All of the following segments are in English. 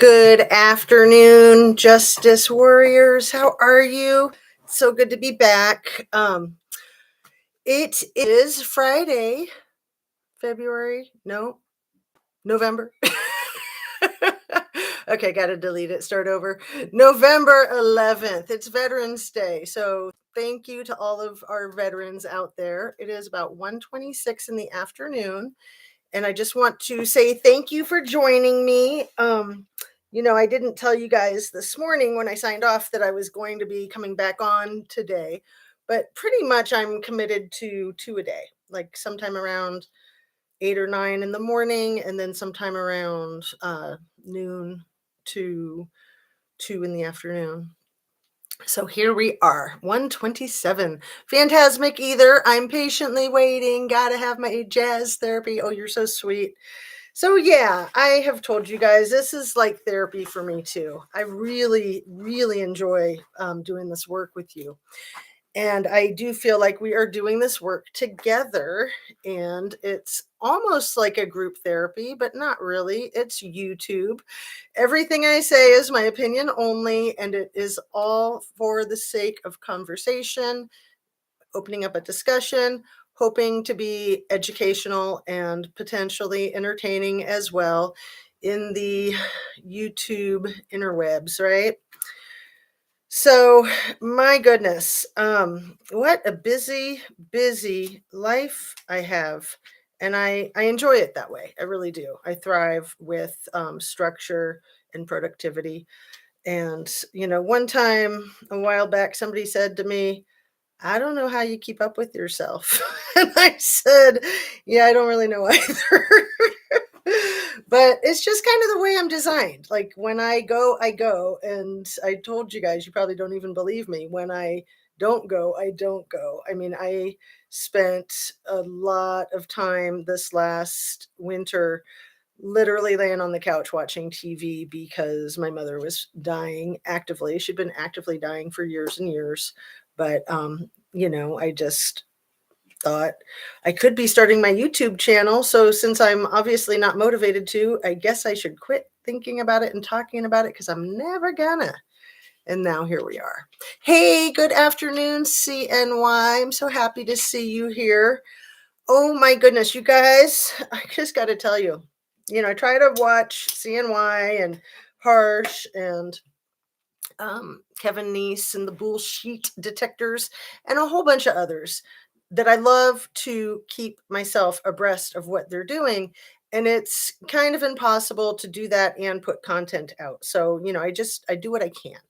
Good afternoon, Justice Warriors. How are you? So good to be back. It is Friday, November. Okay, got to delete it, start over. November 11th. It's Veterans Day. So thank you to all of our veterans out there. It is about 1:26 in the afternoon. And I just want to say thank you for joining me. I didn't tell you guys this morning when I signed off that I was going to be coming back on today, but pretty much I'm committed to two a day, like sometime around 8 or 9 in the morning, and then sometime around noon to 2 in the afternoon. So here we are, 127. Phantasmic either. I'm patiently waiting. Gotta have my jazz therapy. Oh, you're so sweet. So yeah, I have told you guys this is like therapy for me too. I really, really enjoy doing this work with you. And I do feel like we are doing this work together, and it's almost like a group therapy, but not really. It's YouTube. Everything I say is my opinion only, and it is all for the sake of conversation, opening up a discussion, hoping to be educational and potentially entertaining as well in the YouTube interwebs, right? So, my goodness, what a busy, busy life I have. And I enjoy it that way. I really do. I thrive with structure and productivity. And, one time a while back, somebody said to me, I don't know how you keep up with yourself. And I said, yeah, I don't really know either. But it's just kind of the way I'm designed. Like when I go, I go. And I told you guys, you probably don't even believe me. When I don't go, I don't go. I mean, I spent a lot of time this last winter literally laying on the couch watching TV because my mother was dying actively. She'd been actively dying for years and years. But, I just thought I could be starting my YouTube channel. So since I'm obviously not motivated to, I guess I should quit thinking about it and talking about it because I'm never gonna. And now here we are. Hey, good afternoon, CNY. I'm so happy to see you here. Oh my goodness, you guys, I just got to tell you, I try to watch CNY and Harsh and Kevin Neese and the Bullshit Detectors and a whole bunch of others that I love to keep myself abreast of what they're doing. And it's kind of impossible to do that and put content out. So, I do what I can.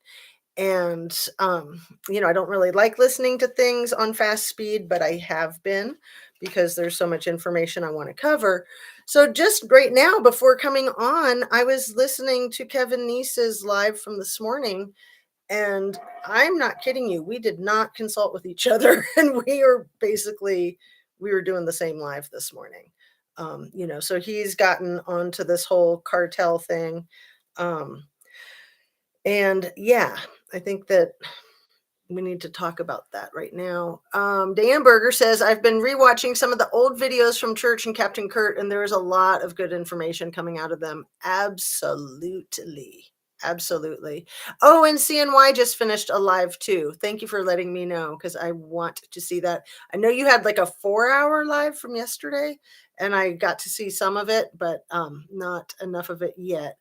And, I don't really like listening to things on fast speed, but I have been because there's so much information I want to cover. So just right now, before coming on, I was listening to Kevin Neese's live from this morning. And I'm not kidding you. We did not consult with each other. And we were doing the same live this morning. So he's gotten onto this whole cartel thing. And yeah, I think that we need to talk about that right now. Dan Berger says, I've been rewatching some of the old videos from Church and Captain Kurt, and there's a lot of good information coming out of them. Absolutely. Absolutely. Oh, and CNY just finished a live too. Thank you for letting me know because I want to see that. I know you had like a 4-hour live from yesterday, and I got to see some of it, but not enough of it yet.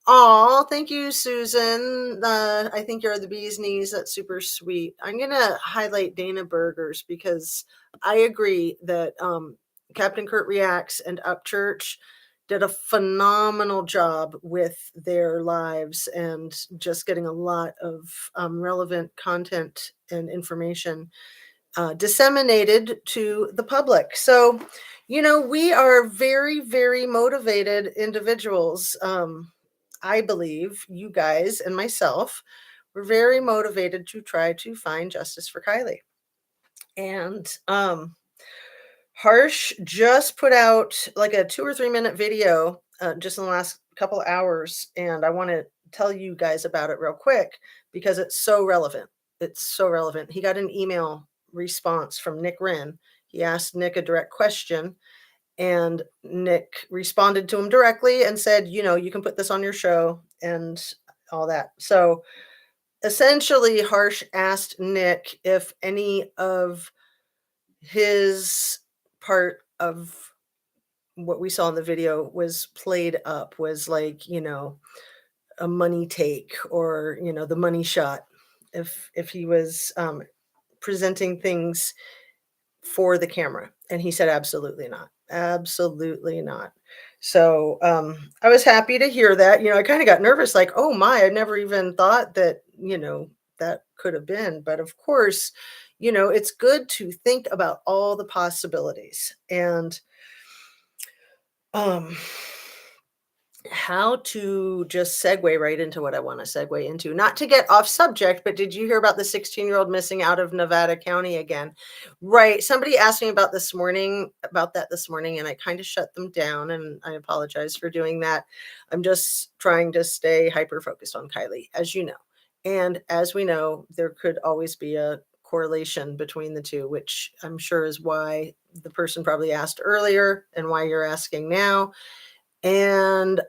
Oh, thank you, Susan. I think you're the bee's knees. That's super sweet. I'm going to highlight Dana Bergers because I agree that Captain Kurt Reacts and Upchurch did a phenomenal job with their lives and just getting a lot of relevant content and information disseminated to the public. So, we are very, very motivated individuals. I believe you guys and myself were very motivated to try to find justice for Kiely. And Harsh just put out like a 2 or 3 minute video just in the last couple hours. And I want to tell you guys about it real quick because it's so relevant. It's so relevant. He got an email response from Nick Wren. He asked Nick a direct question. And Nick responded to him directly and said, you can put this on your show and all that. So essentially, Harsh asked Nick if any of his part of what we saw in the video was played up, was like, a money take, or, the money shot. If he was presenting things for the camera. And he said, absolutely not. Absolutely not. So I was happy to hear that. I kind of got nervous, like, oh my, I never even thought that, that could have been. But of course, it's good to think about all the possibilities. And um how to just segue right into what I want to segue into. Not to get off subject, but did you hear about the 16-year-old missing out of Nevada County again? Right. Somebody asked me about that this morning, and I kind of shut them down, and I apologize for doing that. I'm just trying to stay hyper focused on Kiely, as you know. And as we know, there could always be a correlation between the two, which I'm sure is why the person probably asked earlier and why you're asking now. And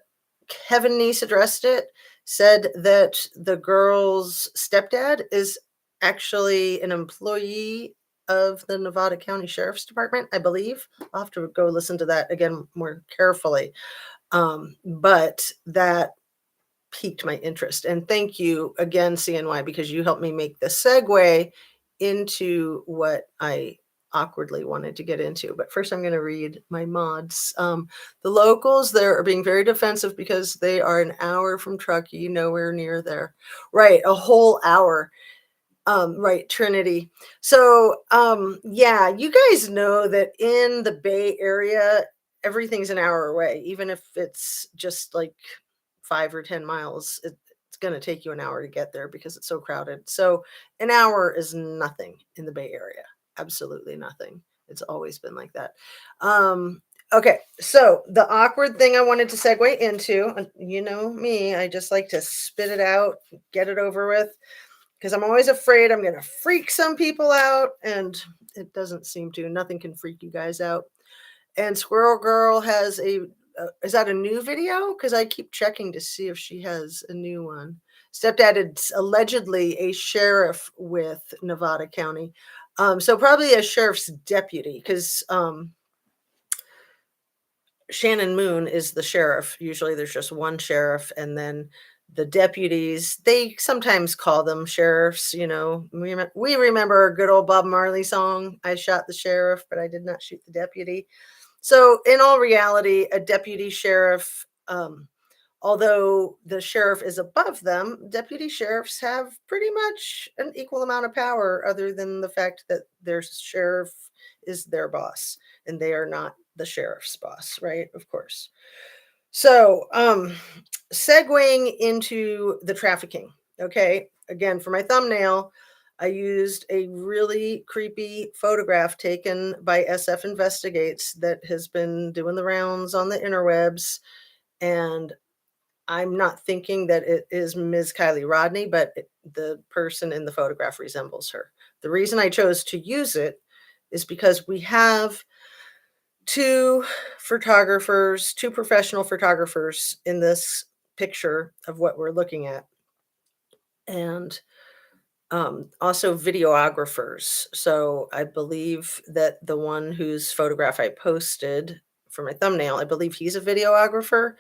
Kevin Neese addressed it, said that the girl's stepdad is actually an employee of the Nevada County Sheriff's Department, I believe. I'll have to go listen to that again more carefully. But that piqued my interest. And thank you again, CNY, because you helped me make the segue into what I awkwardly wanted to get into. But first, I'm going to read my mods. The locals there are being very defensive because they are an hour from Truckee, nowhere near there. Right, a whole hour. Right, Trinity. So, yeah, you guys know that in the Bay Area, everything's an hour away, even if it's just like 5 or 10 miles. It's going to take you an hour to get there because it's so crowded. So, an hour is nothing in the Bay Area. Absolutely nothing. It's always been like that. Okay, so the awkward thing I wanted to segue into, you know me, I just like to spit it out, get it over with, because I'm always afraid I'm going to freak some people out, and it doesn't seem to. Nothing can freak you guys out. And Squirrel Girl has is that a new video? Because I keep checking to see if she has a new one. Stepdad is allegedly a sheriff with Nevada County. So probably a sheriff's deputy, because Shannon Moon is the sheriff. Usually there's just one sheriff, and then the deputies, they sometimes call them sheriffs. We remember a good old Bob Marley song, I shot the sheriff, but I did not shoot the deputy. So in all reality, a deputy sheriff, although the sheriff is above them, deputy sheriffs have pretty much an equal amount of power, other than the fact that their sheriff is their boss and they are not the sheriff's boss, right? Of course. So, segueing into the trafficking. Okay. Again, for my thumbnail, I used a really creepy photograph taken by SF Investigates that has been doing the rounds on the interwebs. And I'm not thinking that it is Ms. Kiely Rodni, but the person in the photograph resembles her. The reason I chose to use it is because we have two professional photographers in this picture of what we're looking at, and also videographers. So I believe that the one whose photograph I posted for my thumbnail, I believe he's a videographer.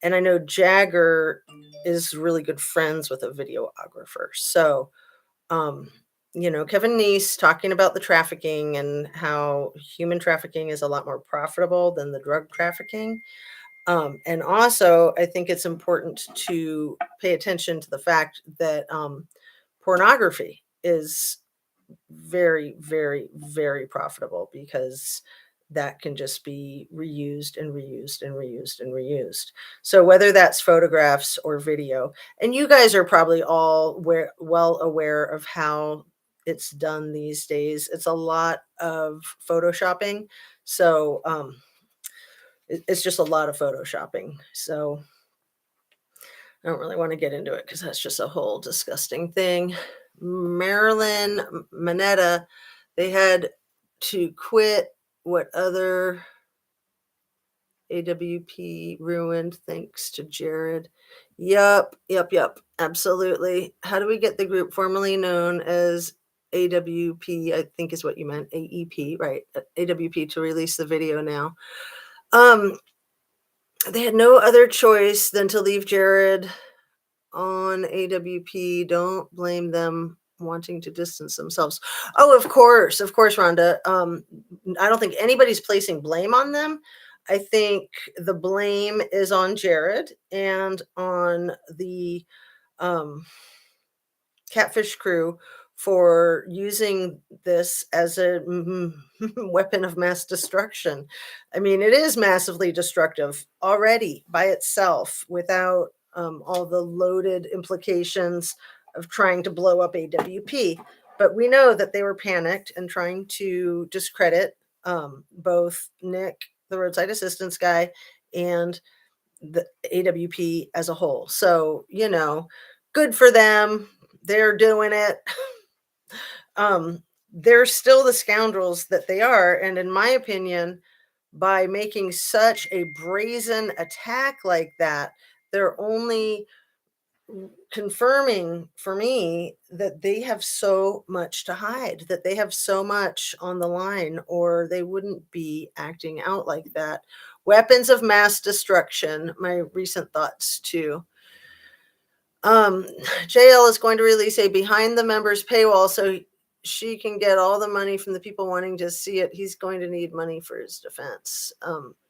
And I know Jagger is really good friends with a videographer. So, Kevin Neese talking about the trafficking and how human trafficking is a lot more profitable than the drug trafficking. And also, I think it's important to pay attention to the fact that pornography is very, very, very profitable, because that can just be reused and reused and reused and reused. So whether that's photographs or video, and you guys are probably all well aware of how it's done these days. It's a lot of photoshopping. So it's just a lot of photoshopping. So I don't really want to get into it because that's just a whole disgusting thing. Marilyn Manetta, they had to quit what other AWP ruined thanks to Jared. Yep. Absolutely. How do we get the group formerly known as AWP? I think is what you meant. AEP, right? AWP to release the video now. They had no other choice than to leave Jared on AWP. Don't blame them wanting to distance themselves. Oh, of course, Rhonda. I don't think anybody's placing blame on them. I think the blame is on Jared and on the Catfish crew for using this as a weapon of mass destruction. I mean, it is massively destructive already by itself without all the loaded implications of trying to blow up AWP. But we know that they were panicked and trying to discredit both Nick, the roadside assistance guy, and the AWP as a whole. So, good for them. They're doing it. They're still the scoundrels that they are. And in my opinion, by making such a brazen attack like that, they're only confirming for me that they have so much to hide, that they have so much on the line, or they wouldn't be acting out like that. Weapons of mass destruction, my recent thoughts too. JL is going to release a behind the members paywall so she can get all the money from the people wanting to see it. He's going to need money for his defense.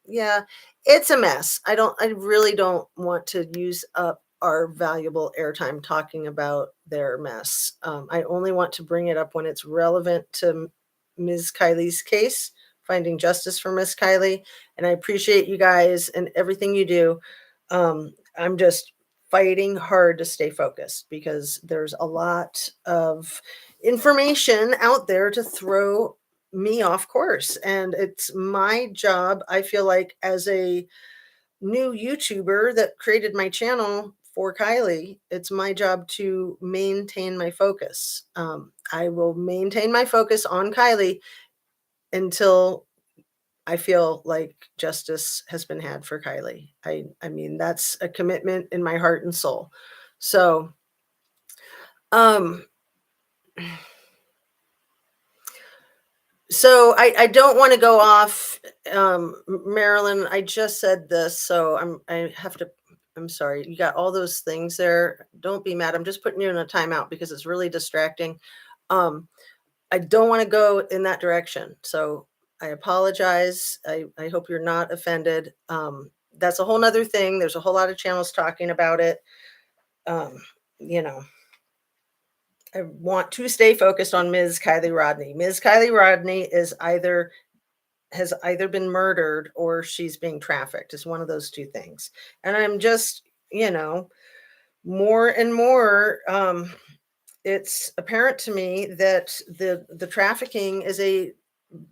Yeah, it's a mess. I really don't want to use up our valuable airtime talking about their mess. I only want to bring it up when it's relevant to Ms. Kiely's case, finding justice for Ms. Kiely. And I appreciate you guys and everything you do. I'm just fighting hard to stay focused because there's a lot of information out there to throw me off course. And it's my job, I feel like, as a new YouTuber that created my channel for Kiely, it's my job to maintain my focus. I will maintain my focus on Kiely until I feel like justice has been had for Kiely. I mean, that's a commitment in my heart and soul. So, I don't want to go off, Marilyn. I just said this, so I'm sorry. You got all those things there. Don't be mad. I'm just putting you in a timeout because it's really distracting. I don't want to go in that direction. So I apologize. I hope you're not offended. That's a whole nother thing. There's a whole lot of channels talking about it. I want to stay focused on Ms. Kiely Rodni. Ms. Kiely Rodni has either been murdered or she's being trafficked. It's one of those two things. And I'm just, more and more, it's apparent to me that the trafficking is a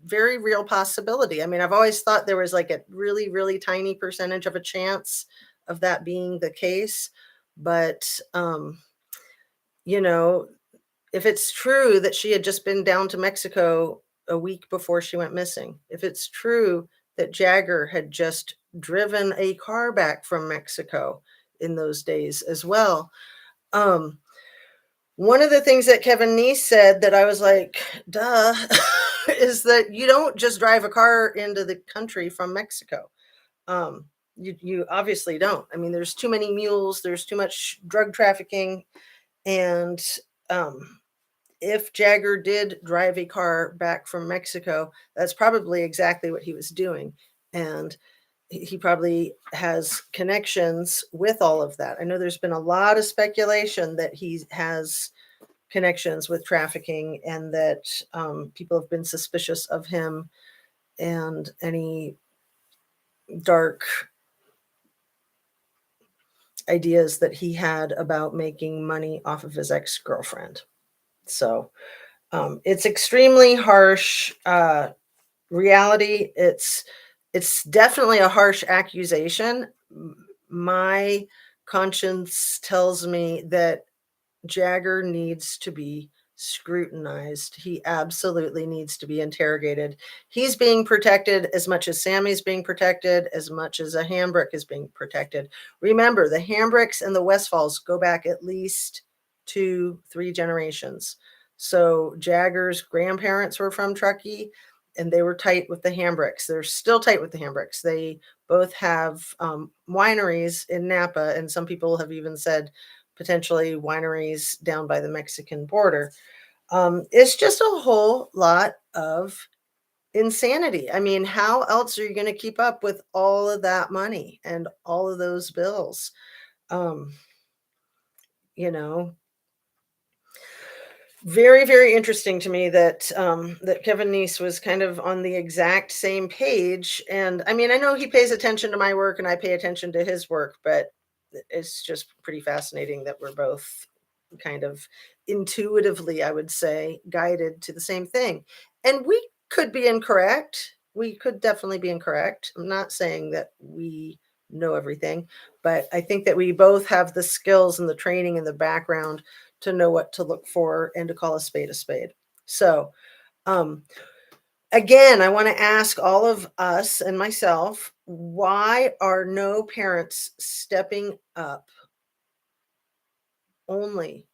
very real possibility. I mean, I've always thought there was like a really, really tiny percentage of a chance of that being the case. But, if it's true that she had just been down to Mexico a week before she went missing, if it's true that Jagger had just driven a car back from Mexico in those days as well. One of the things that Kevin Neese said that I was like, duh, is that you don't just drive a car into the country from Mexico. You obviously don't. I mean, there's too many mules, there's too much drug trafficking. And if Jagger did drive a car back from Mexico, that's probably exactly what he was doing. And he probably has connections with all of that. I know there's been a lot of speculation that he has connections with trafficking and that people have been suspicious of him and any dark ideas that he had about making money off of his ex-girlfriend. So it's extremely harsh reality. It's definitely a harsh accusation. My conscience tells me that Jagger needs to be scrutinized. He absolutely needs to be interrogated. He's being protected as much as Sammy's being protected, as much as a Hambrick is being protected. Remember, the Hambricks and the Westfalls go back at least 2, 3 generations. So Jagger's grandparents were from Truckee, and they were tight with the Hambricks. They're still tight with the Hambricks. They both have wineries in Napa, and some people have even said potentially wineries down by the Mexican border. It's just a whole lot of insanity. I mean, how else are you going to keep up with all of that money and all of those bills? Um, you know, very, very interesting to me that that Kevin Neese was kind of on the exact same page. And I mean, I know he pays attention to my work and I pay attention to his work, but it's just pretty fascinating that we're both kind of intuitively, I would say, guided to the same thing. And we could be incorrect. We could definitely be incorrect. I'm not saying that we know everything, but I think that we both have the skills and the training and the background to know what to look for and to call a spade a spade. So, um, again, I want to ask all of us and myself, why are no parents stepping up? Only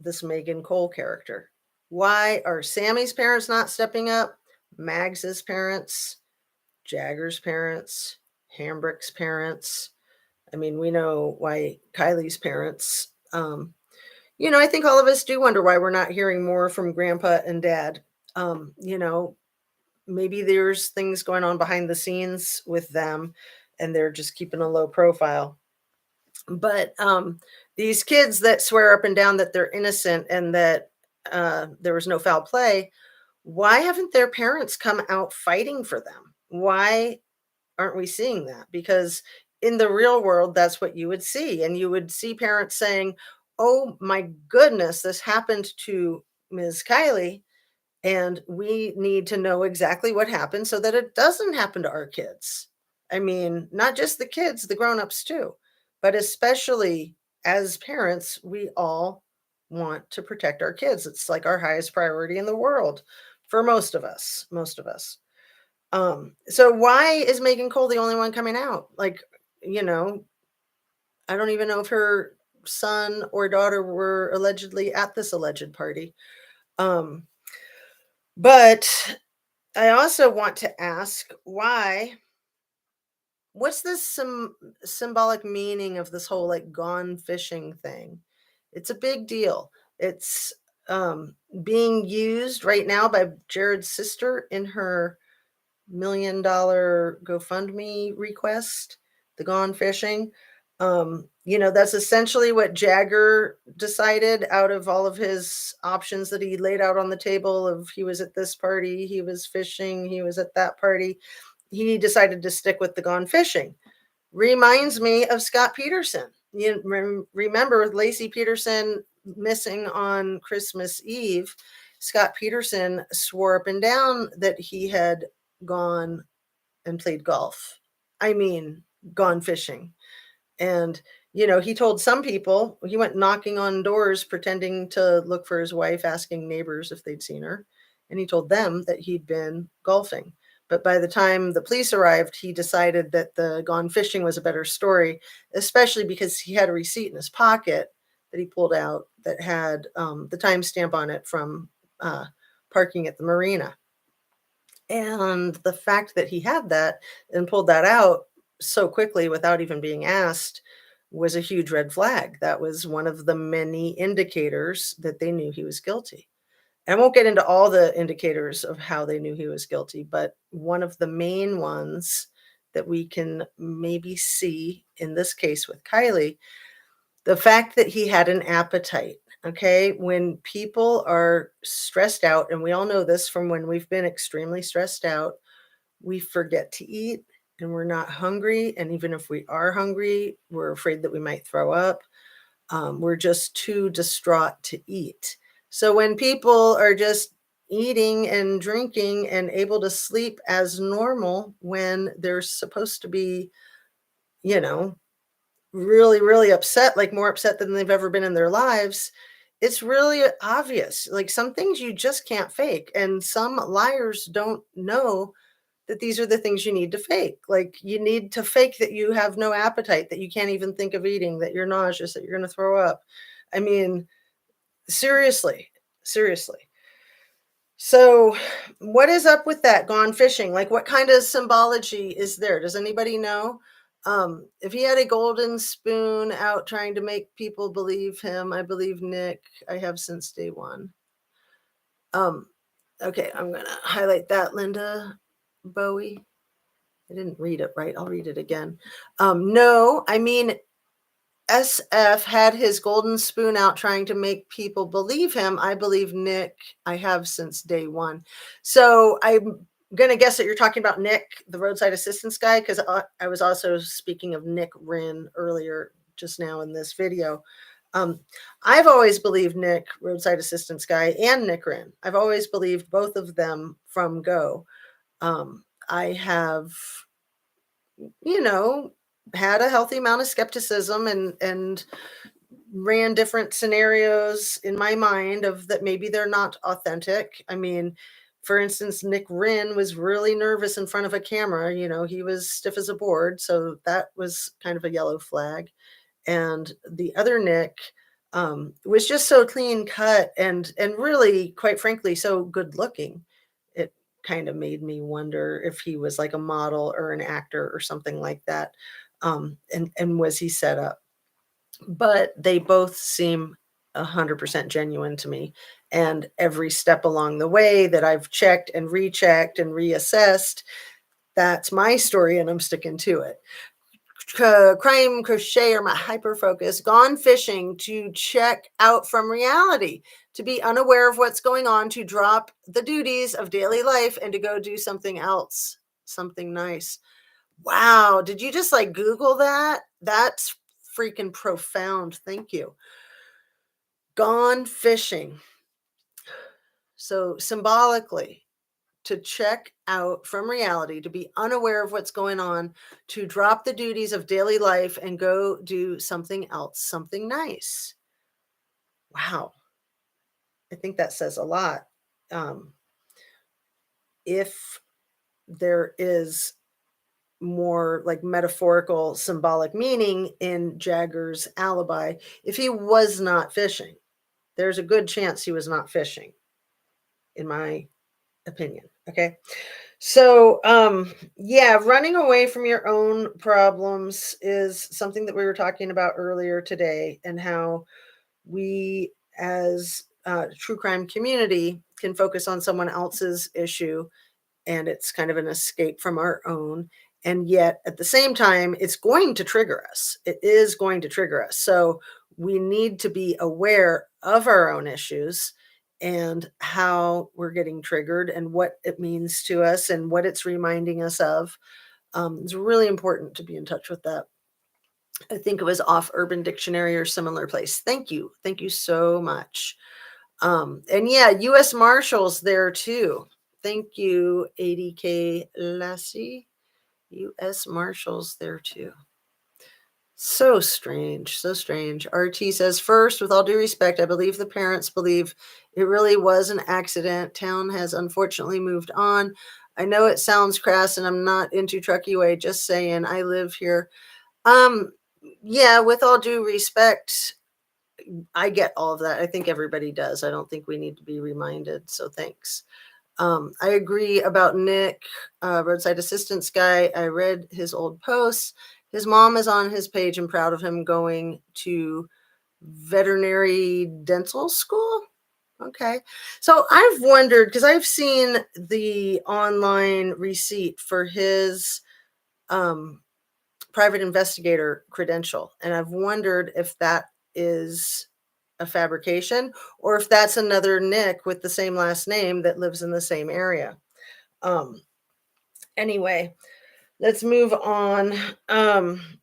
this Megan Cole character. Why are Sammy's parents not stepping up? Mags's parents, Jagger's parents, Hambrick's parents. I mean, we know why Kiely's parents. I think all of us do wonder why we're not hearing more from Grandpa and Dad. Um, you know, Maybe there's things going on behind the scenes with them, and they're just keeping a low profile. But these kids that swear up and down that they're innocent and that there was no foul play, why haven't their parents come out fighting for them? Why aren't we seeing that? Because in the real world, that's what you would see. And you would see parents saying, "Oh my goodness, this happened to Ms. Kiely. And we need to know exactly what happened so that it doesn't happen to our kids." I mean, not just the kids, the grown-ups too. But especially as parents, we all want to protect our kids. It's like our highest priority in the world for most of us, most of us. So why is Megan Cole the only one coming out? Like, you know, I don't even know if her son or daughter were allegedly at this alleged party. Um, but I also want to ask what's this symbolic meaning of this whole like gone fishing thing? It's a big deal. It's being used right now by Jared's sister in her $1 million GoFundMe request, the gone fishing. That's essentially what Jagger decided out of all of his options that he laid out on the table of he was at this party, he was fishing, he was at that party. He decided to stick with the gone fishing. Reminds me of Scott Peterson. You remember Lacey Peterson missing on Christmas Eve. Scott Peterson swore up and down that he had gone and played golf. I mean, gone fishing. And, he told some people, he went knocking on doors, pretending to look for his wife, asking neighbors if they'd seen her. And he told them that he'd been golfing. But by the time the police arrived, he decided that the gone fishing was a better story, especially because he had a receipt in his pocket that he pulled out that had the timestamp on it from parking at the marina. And the fact that he had that and pulled that out so quickly without even being asked was a huge red flag. That was one of the many indicators that they knew he was guilty. I won't get into all the indicators of how they knew he was guilty, but one of the main ones that we can maybe see in this case with Kiely, the fact that he had an appetite. Okay. When people are stressed out, and we all know this from when we've been extremely stressed out, we forget to eat and we're not hungry. And even if we are hungry, we're afraid that we might throw up. We're just too distraught to eat. So when people are just eating and drinking and able to sleep as normal when they're supposed to be, you know, really, really upset, like more upset than they've ever been in their lives, It's really obvious. Like some things you just can't fake. And some liars don't know that these are the things you need to fake. Like you need to fake that you have no appetite, that you can't even think of eating, that you're nauseous, that you're going to throw up. I mean, seriously, seriously. So, what is up with that gone fishing? Like, what kind of symbology is there? Does anybody know? If he had a golden spoon out trying to make people believe him, I believe Nick, I have since day one. Okay, I'm gonna highlight that, Linda Bowie. I didn't read it right. I'll read it again. No, I mean, SF had his golden spoon out trying to make people believe him. I believe Nick, I have since day one. So I'm going to guess that you're talking about Nick, the roadside assistance guy, because I was also speaking of Nick Wren earlier just now in this video. I've always believed Nick, roadside assistance guy, and Nick Wren. I've always believed both of them from go. I have, had a healthy amount of skepticism and ran different scenarios in my mind of that maybe they're not authentic. I mean, for instance, Nick Wren was really nervous in front of a camera. He was stiff as a board, so that was kind of a yellow flag. And the other Nick was just so clean cut and really, quite frankly, so good looking. It kind of made me wonder if he was like a model or an actor or something like that. And was he set up? But they both seem 100% genuine to me. And every step along the way that I've checked and rechecked and reassessed, that's my story, and I'm sticking to it. Crime crochet or my hyper focus, gone fishing to check out from reality, to be unaware of what's going on, to drop the duties of daily life and to go do something else, something nice. Wow. Did you just like Google that? That's freaking profound. Thank you. Gone fishing. So symbolically, to check out from reality, to be unaware of what's going on, to drop the duties of daily life and go do something else, something nice. Wow. I think that says a lot. If there is more like metaphorical, symbolic meaning in Jagger's alibi, if he was not fishing, there's a good chance he was not fishing, in my opinion. Okay. So, yeah, running away from your own problems is something that we were talking about earlier today, and how we as true crime community can focus on someone else's issue, and it's kind of an escape from our own. And yet at the same time, it's going to trigger us. It is going to trigger us. So we need to be aware of our own issues and how we're getting triggered and what it means to us and what it's reminding us of. It's really important to be in touch with that. I think it was off Urban Dictionary or similar place. Thank you. Thank you so much. And yeah, U.S. Marshals there too. Thank you, ADK Lassie. U.S. Marshals there too. So strange, so strange. RT says, first, with all due respect, I believe the parents believe it really was an accident. Town has unfortunately moved on. I know it sounds crass and I'm not into Truckee way, just saying I live here. Yeah, with all due respect, I get all of that. I think everybody does. I don't think we need to be reminded. So thanks. I agree about Nick, roadside assistance guy. I read his old posts. His mom is on his page and proud of him going to veterinary dental school. Okay. So I've wondered, because I've seen the online receipt for his private investigator credential, and I've wondered if that is a fabrication or if that's another Nick with the same last name that lives in the same area. Anyway, let's move on.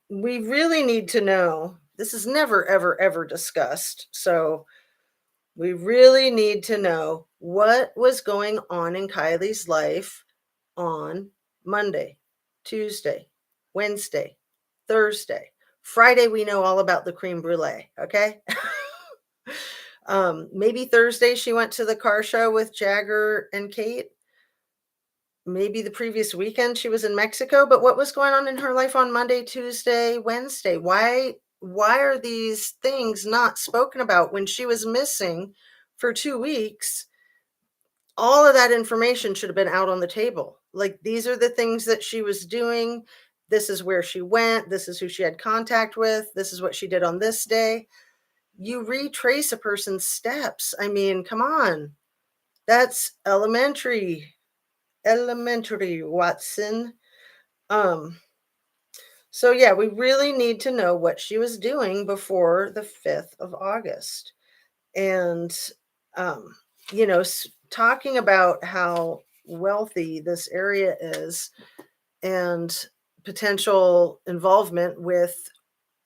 We really need to know, this is never, ever, ever discussed. So we really need to know what was going on in Kiely's life on Monday, Tuesday, Wednesday, Thursday. Friday, we know all about the creme brulee. Okay. Maybe Thursday she went to the car show with Jagger and Kate. Maybe the previous weekend she was in Mexico, but what was going on in her life on Monday, Tuesday, Wednesday? Why are these things not spoken about when she was missing for 2 weeks? All of that information should have been out on the table. Like, these are the things that she was doing. This is where she went. This is who she had contact with. This is what she did on this day. You retrace a person's steps. I mean, come on. That's elementary. Elementary, Watson. Um, so yeah, we really need to know what she was doing before the 5th of August. And um, talking about how wealthy this area is and potential involvement with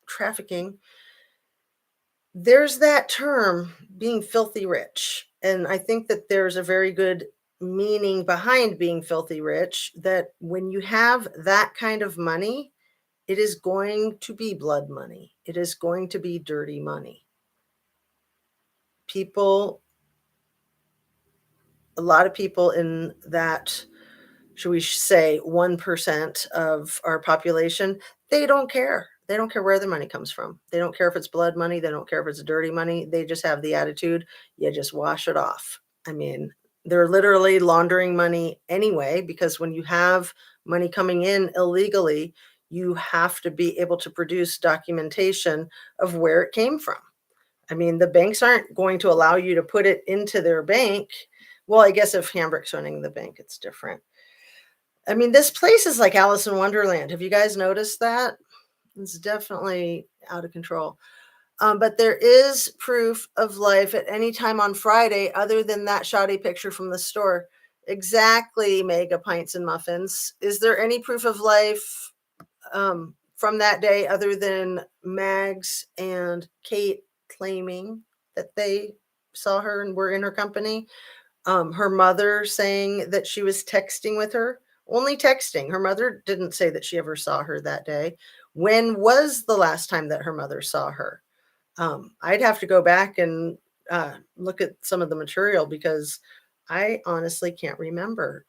trafficking, there's that term being filthy rich. And I think that there's a very good meaning behind being filthy rich, that when you have that kind of money, it is going to be blood money. It is going to be dirty money. People, a lot of people in that, should we say, 1% of our population, they don't care. They don't care where the money comes from. They don't care if it's blood money. They don't care if it's dirty money. They just have the attitude, you just wash it off. I mean, they're literally laundering money anyway, because when you have money coming in illegally, you have to be able to produce documentation of where it came from. I mean, the banks aren't going to allow you to put it into their bank. Well, I guess if Hambrick's running the bank, it's different. I mean, this place is like Alice in Wonderland. Have you guys noticed that? It's definitely out of control. But there is proof of life at any time on Friday, other than that shoddy picture from the store. Exactly, Mega Pints and Muffins. Is there any proof of life from that day other than Mags and Kate claiming that they saw her and were in her company? Her mother saying that she was texting with her, only texting. Her mother didn't say that she ever saw her that day. When was the last time that her mother saw her? I'd have to go back and look at some of the material, because I honestly can't remember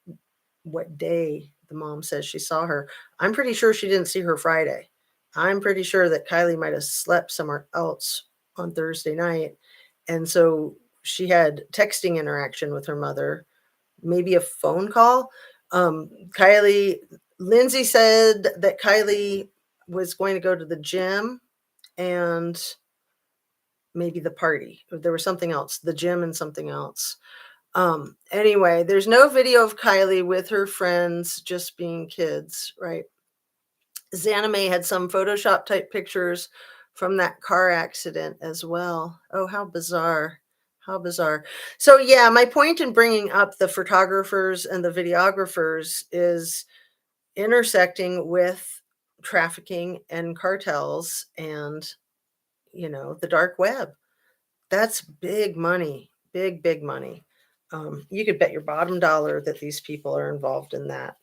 what day the mom says she saw her. I'm pretty sure she didn't see her Friday. I'm pretty sure that Kiely might have slept somewhere else on Thursday night. And so she had texting interaction with her mother, maybe a phone call. Lindsay said that Kiely was going to go to the gym and maybe the party. There was something else, the gym and something else. Anyway, there's no video of Kiely with her friends just being kids, right? Xana May had some Photoshop type pictures from that car accident as well. Oh, how bizarre. How bizarre. So yeah, my point in bringing up the photographers and the videographers is intersecting with trafficking and cartels and, the dark web. That's big money, big, big money. You could bet your bottom dollar that these people are involved in that,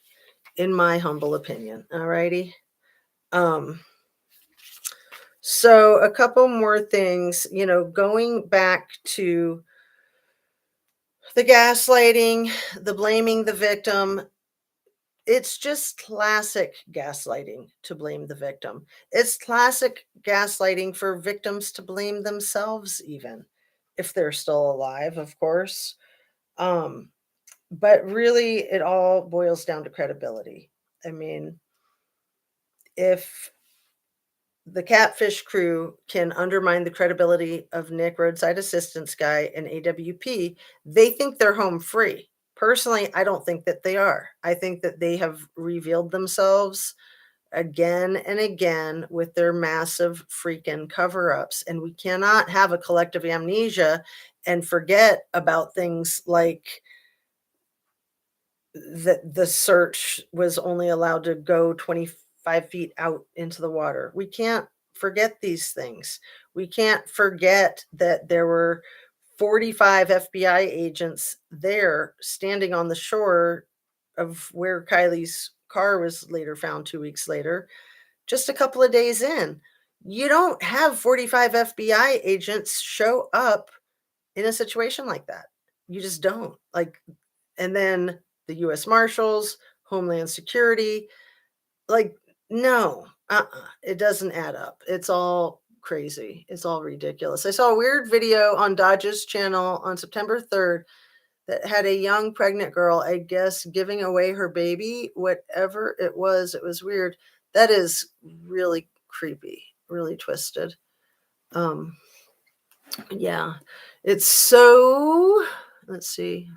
in my humble opinion. All righty. So a couple more things, going back to the gaslighting, the blaming the victim. It's just classic gaslighting to blame the victim. It's classic gaslighting for victims to blame themselves, even if they're still alive, of course. But really, it all boils down to credibility. I mean, if the Catfish crew can undermine the credibility of Nick, roadside assistance guy, and AWP, they think they're home free. Personally, I don't think that they are. I think that they have revealed themselves again and again with their massive freaking cover-ups. And we cannot have a collective amnesia and forget about things like that the search was only allowed to go 25 feet out into the water. We can't forget these things. We can't forget that there were 45 FBI agents there standing on the shore of where Kiely's car was later found 2 weeks later, just a couple of days in. You don't have 45 FBI agents show up in a situation like that. You just don't. Like, and then the US Marshals, Homeland Security, like, no, it doesn't add up. It's all crazy. It's all ridiculous. I saw a weird video on Dodge's channel on September 3rd that had a young pregnant girl, I guess, giving away her baby, whatever it was weird. That is really creepy, really twisted. Yeah, it's so, let's see.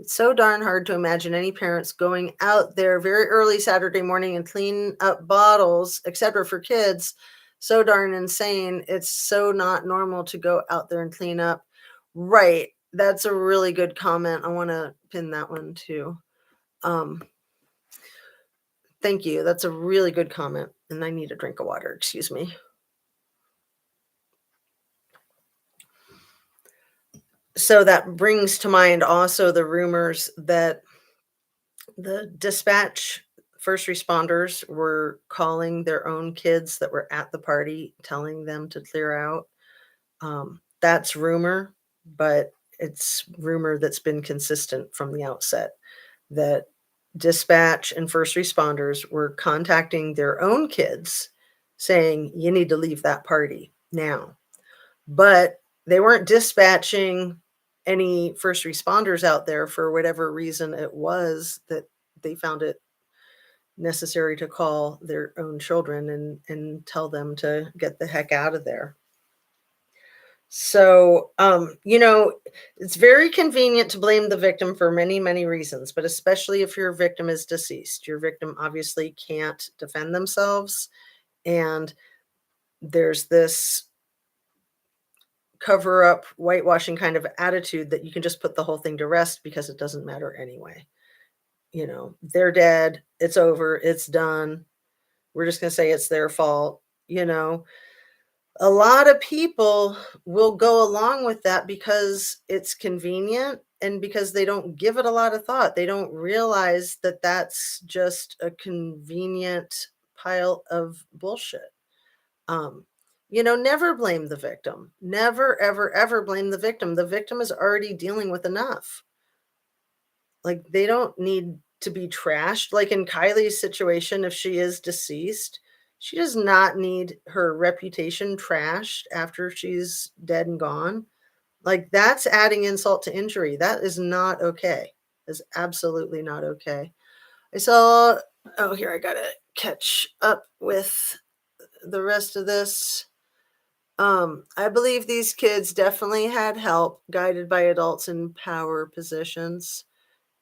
It's so darn hard to imagine any parents going out there very early Saturday morning and clean up bottles, etc. for kids. So darn insane. It's so not normal to go out there and clean up. Right. That's a really good comment. I want to pin that one too. Thank you. That's a really good comment. And I need a drink of water. Excuse me. So that brings to mind also the rumors that the dispatch first responders were calling their own kids that were at the party, telling them to clear out. That's rumor, but it's rumor that's been consistent from the outset that dispatch and first responders were contacting their own kids saying, you need to leave that party now. But they weren't dispatching any first responders out there for whatever reason it was that they found it necessary to call their own children and tell them to get the heck out of there. So, it's very convenient to blame the victim for many, many reasons, but especially if your victim is deceased. Your victim obviously can't defend themselves. And there's this cover up, whitewashing kind of attitude that you can just put the whole thing to rest because it doesn't matter anyway. They're dead. It's over. It's done. We're just going to say it's their fault. A lot of people will go along with that because it's convenient and because they don't give it a lot of thought. They don't realize that that's just a convenient pile of bullshit. Never blame the victim. Never, ever, ever blame the victim. The victim is already dealing with enough. Like, they don't need to be trashed. Like in Kiely's situation, if she is deceased, she does not need her reputation trashed after she's dead and gone. Like, that's adding insult to injury. That is not okay. Is absolutely not okay. I saw, oh, here, I gotta catch up with the rest of this. I believe these kids definitely had help, guided by adults in power positions.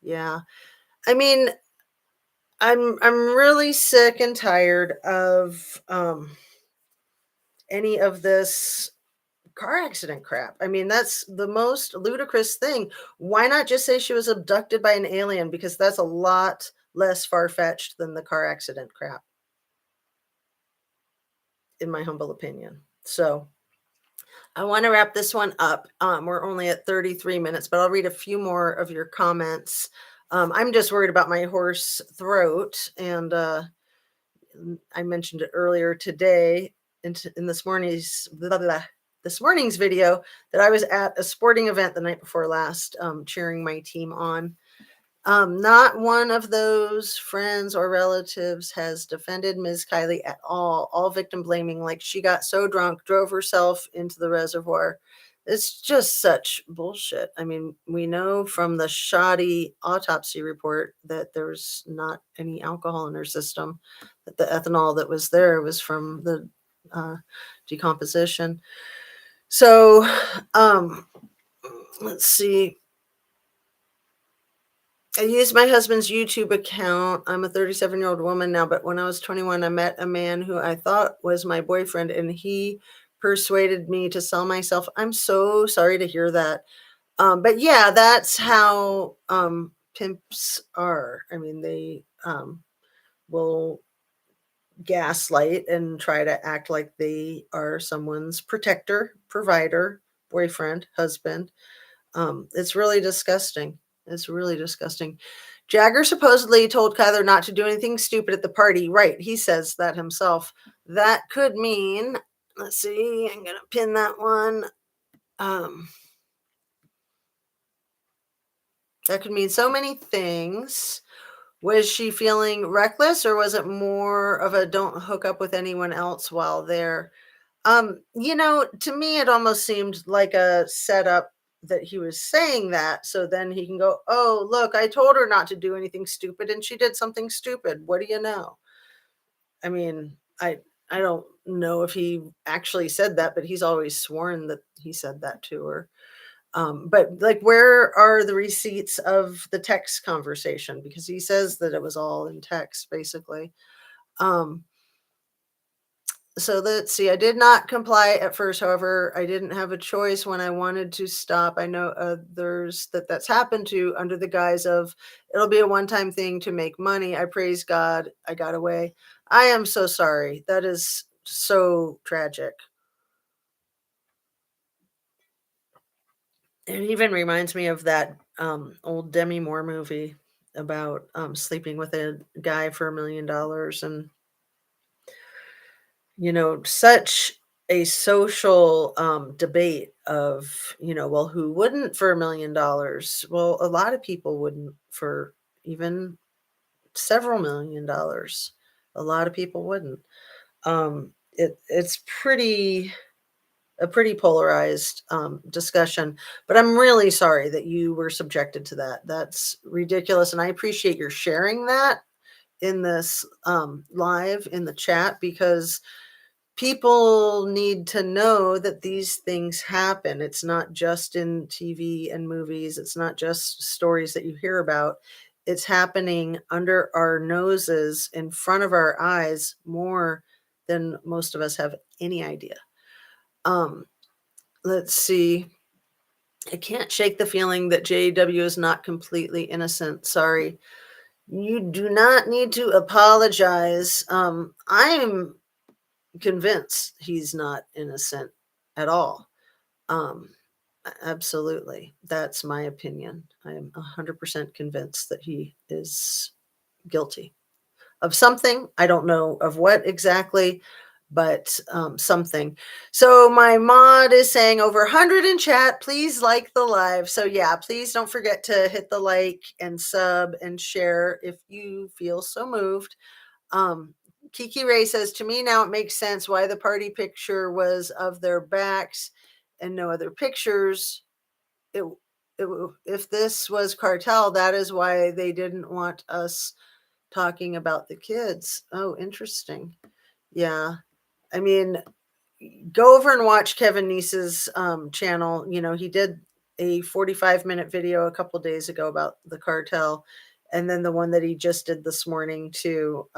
Yeah. I mean, I'm really sick and tired of any of this car accident crap. I mean, that's the most ludicrous thing. Why not just say she was abducted by an alien? Because that's a lot less far-fetched than the car accident crap, in my humble opinion. So I want to wrap this one up. We're only at 33 minutes, but I'll read a few more of your comments. I'm just worried about my hoarse throat, and I mentioned it earlier today in this morning's video that I was at a sporting event the night before last, cheering my team on. Not one of those friends or relatives has defended Ms. Kiely at all victim blaming, like she got so drunk, drove herself into the reservoir. It's just such bullshit. I mean, we know from the shoddy autopsy report that there's not any alcohol in her system, that the ethanol that was there was from the decomposition. So, let's see. I used my husband's YouTube account. I'm a 37-year-old woman now, but when I was 21, I met a man who I thought was my boyfriend, and he persuaded me to sell myself. I'm so sorry to hear that. But yeah, that's how pimps are. I mean, they will gaslight and try to act like they are someone's protector, provider, boyfriend, husband. It's really disgusting. It's really disgusting. Jagger supposedly told Kyler not to do anything stupid at the party. Right. He says that himself. That could mean, let's see, I'm going to pin that one. That could mean so many things. Was she feeling reckless, or was it more of a don't hook up with anyone else while there? To me, it almost seemed like a setup that he was saying that so then he can go, "Oh, look, I told her not to do anything stupid and she did something stupid. What do you know?" I mean, I don't know if he actually said that, but he's always sworn that he said that to her. But like, where are the receipts of the text conversation? Because he says that it was all in text, basically. Um, so let's see. I did not comply at first. However, I didn't have a choice when I wanted to stop. I know others that's happened to under the guise of it'll be a one-time thing to make money. I praise God I got away. I am so sorry. That is so tragic. It even reminds me of that old Demi Moore movie about sleeping with a guy for $1 million, and such a social debate of, well, who wouldn't for $1 million? Well, a lot of people wouldn't for even several $1 million. A lot of people wouldn't. It's a pretty polarized discussion, but I'm really sorry that you were subjected to that. That's ridiculous, and I appreciate your sharing that in this live in the chat, because people need to know that these things happen. It's not just in TV and movies. It's not just stories that you hear about. It's happening under our noses, in front of our eyes, more than most of us have any idea. Um, let's see. I can't shake the feeling that JW is not completely innocent. Sorry. You do not need to apologize. I'm convinced he's not innocent at all. Um, Absolutely. That's my opinion. I am 100% convinced that he is guilty of something. I don't know of what exactly, but something. So my mod is saying over 100 in chat. Please like the live. So yeah, please don't forget to hit the like and sub and share if you feel so moved. Kiki Ray says, to me now it makes sense why the party picture was of their backs and no other pictures. It, if this was cartel, that is why they didn't want us talking about the kids. Oh, interesting. Yeah. I mean, go over and watch Kevin Neese's channel. He did a 45-minute video a couple days ago about the cartel, and then the one that he just did this morning too.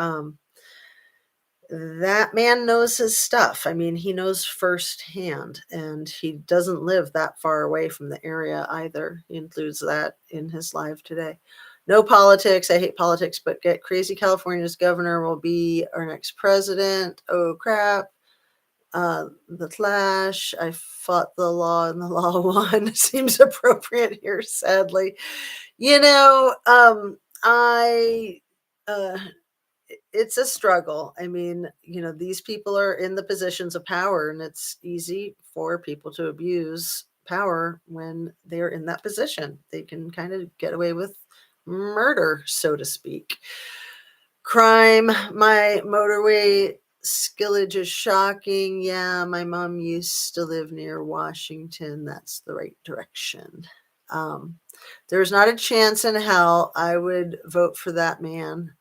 That man knows his stuff. I mean, he knows firsthand, and he doesn't live that far away from the area either. He includes that in his live today. No politics. I hate politics, but get crazy. California's governor will be our next president. Oh, crap. The Clash. I fought the law and the law won. Seems appropriate here, sadly. I. It's a struggle. I mean, these people are in the positions of power, and it's easy for people to abuse power when they're in that position. They can kind of get away with murder, so to speak. Crime, my motorway skillage is shocking. Yeah, my mom used to live near Washington. That's the right direction. There's not a chance in hell I would vote for that man.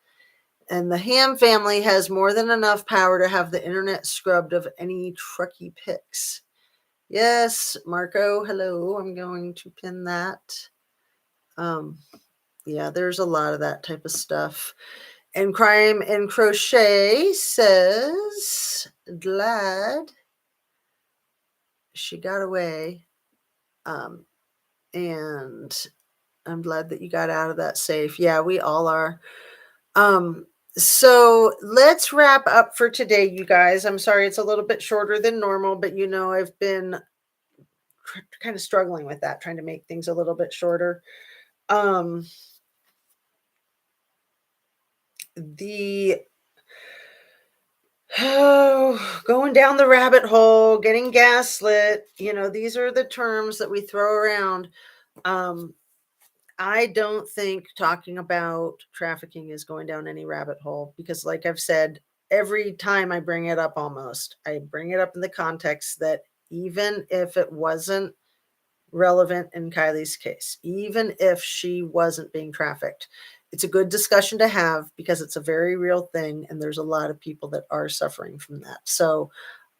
And the Ham family has more than enough power to have the internet scrubbed of any Truckee pics. Yes, Marco, hello. I'm going to pin that. Yeah, there's a lot of that type of stuff. And Crime and Crochet says, glad she got away. And I'm glad that you got out of that safe. Yeah, we all are. So let's wrap up for today, you guys. I'm sorry it's a little bit shorter than normal, but I've been kind of struggling with that, trying to make things a little bit shorter. Going down the rabbit hole, getting gaslit, these are the terms that we throw around. I don't think talking about trafficking is going down any rabbit hole because, like I've said, every time I bring it up, almost, I bring it up in the context that even if it wasn't relevant in Kiely's case, even if she wasn't being trafficked, it's a good discussion to have because it's a very real thing. And there's a lot of people that are suffering from that. So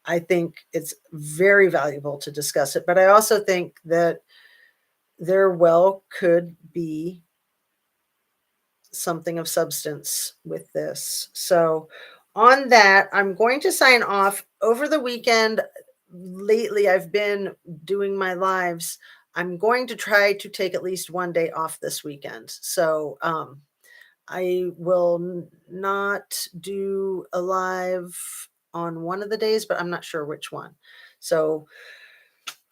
I think it's very valuable to discuss it. But I also think that there well could be something of substance with this. So, on that, I'm going to sign off. Over the weekend, lately, I've been doing my lives. I'm going to try to take at least one day off this weekend. So, I will not do a live on one of the days, but I'm not sure which one. So,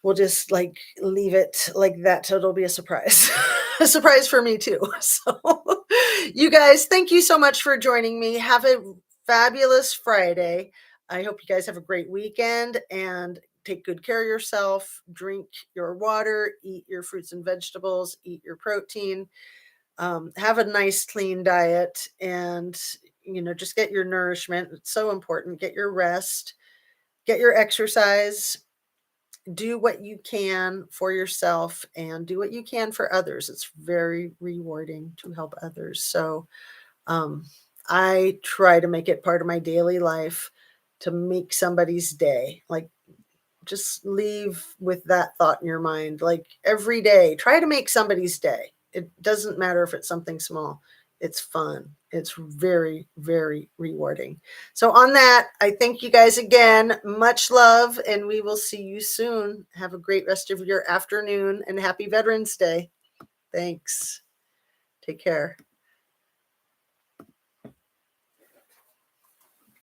we'll just like leave it like that till it'll be a surprise. A surprise for me too. So you guys, thank you so much for joining me. Have a fabulous Friday. I hope you guys have a great weekend and take good care of yourself. Drink your water, eat your fruits and vegetables, eat your protein, have a nice clean diet, and just get your nourishment. It's so important. Get your rest, get your exercise, do what you can for yourself and do what you can for others. It's very rewarding to help others. So I try to make it part of my daily life to make somebody's day. Like, just leave with that thought in your mind. Like, every day, try to make somebody's day. It doesn't matter if it's something small. It's fun. It's very, very rewarding. So on that, I thank you guys again. Much love, and we will see you soon. Have a great rest of your afternoon, and happy Veterans Day. Thanks. Take care.